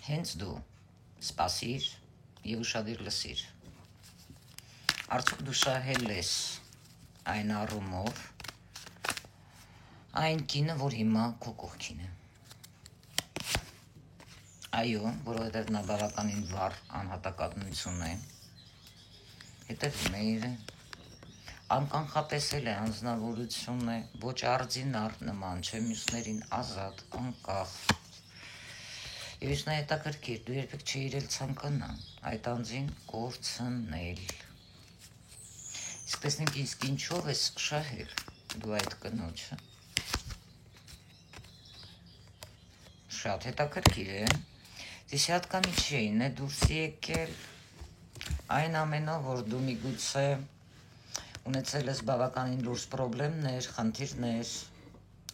Հենց դու սպասիր և ուշադիր լսիր, արդյոք դու շահել ես այն առումով այն կինը, որ հիմա քո կողքին է։ Այո, որովհետև նա բավականին վառ անհատականություն է, հետևում է, անկանխատեսել է, անձնավորություն է, ոչ արձինար նման չէ մյուսներին, ազատ, անկախ։ Եվ ինչ նա հետաքրքիր, դու երբեք չէիր էլ ցանկանա այդ անձին կորցնել։ Իսկ տեսնենք իսկ ինչով ես շահել դու այդ կնոջը։ Շատ հետաքրքիր է։ Դες հատկամի չէին է դուրս եկել այն ամենով, որ դու միգուցե ունեցել ես բավականին լուրջ պրոբլեմներ, խնդիրներ,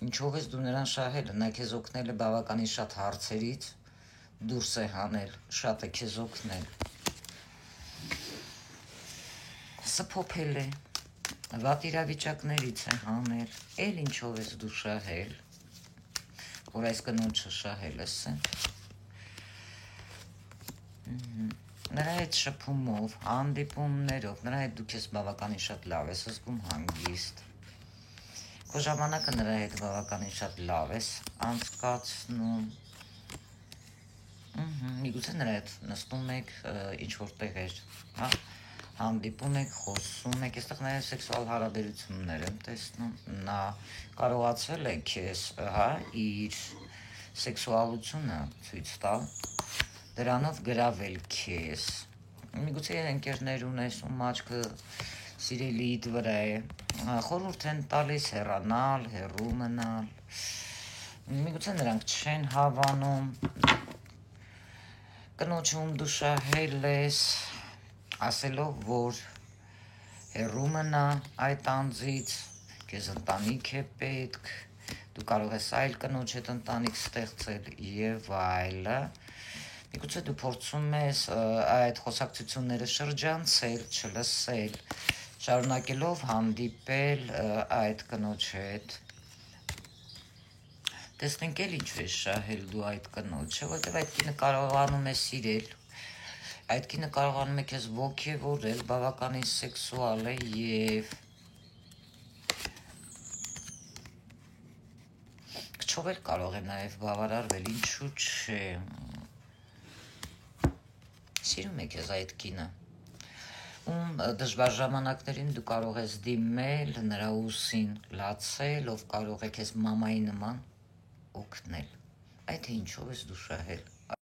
ինչով ես դու նրան շահել, նա քեզ օգնել է բավականին շատ հարցերից, դուրս է հանել, շատ է քեզ օգնել։ Սփոփել է, վատ իրավիճակներից է հանել, էլ ինչով ես դու շահել, որ այս կնոջը շահել ես։ Նրա հետ շփումով, հանդիպումներով, նրա հետ դու քեզ բավականին շատ լավ ես զգում, հանգիստ։ Քո ժամանակը նրա հետ բավականին շատ լավ ես անցկացնում։ Միգուցե նրա հետ նստում եք ինչ-որ տեղեր, հանդիպում եք, խոսում եք, այստեղ նաև սեքսուալ հարաբերություններ եմ տեսնում, նա կարողացել է քեզ իր սեքսուալությունը ցույց տալ, դրանով գրավել քեզ։ Միգուցե ընկերներ ունես, ում աչքը սիրելիիդ վրա է, խորհուրդ են տալիս հեռանալ, հեռու մնալ, միգուցե նրանք չեն հավանում, կնոջում դու շահել ես, ասելով, որ հեռու մնա այդ անձից, քեզ ընտանիք է պետք, դու կարող ես այլ կնոջ հետ ընտանիք ստեղծել եւ այլը։ Միգուցե դու փորձում ես այդ խոսակցությունները շրջանցել, չլսել, շարունակելով հանդիպել այդ կնոջ հետ։ Տեսնենք էլ ինչու ես շահել դու այդ կնոջը, որտեղ այդ կինը կարողանում է սիրել, այդ կինը կարողանում է քեզ ոգևորել, բավականին սեքսուալ է եւ քչով էլ կարող է նաեւ բավարարվել, ինչու՞ չէ։ Սիրում է քեզ այդ կինը, ում դժվար ժամանակներին դու կարող ես դիմել, նրա ուսին լացել, ով կարող է քեզ մամայի նման օգնել։ Այդ ինչով ես դու շահել։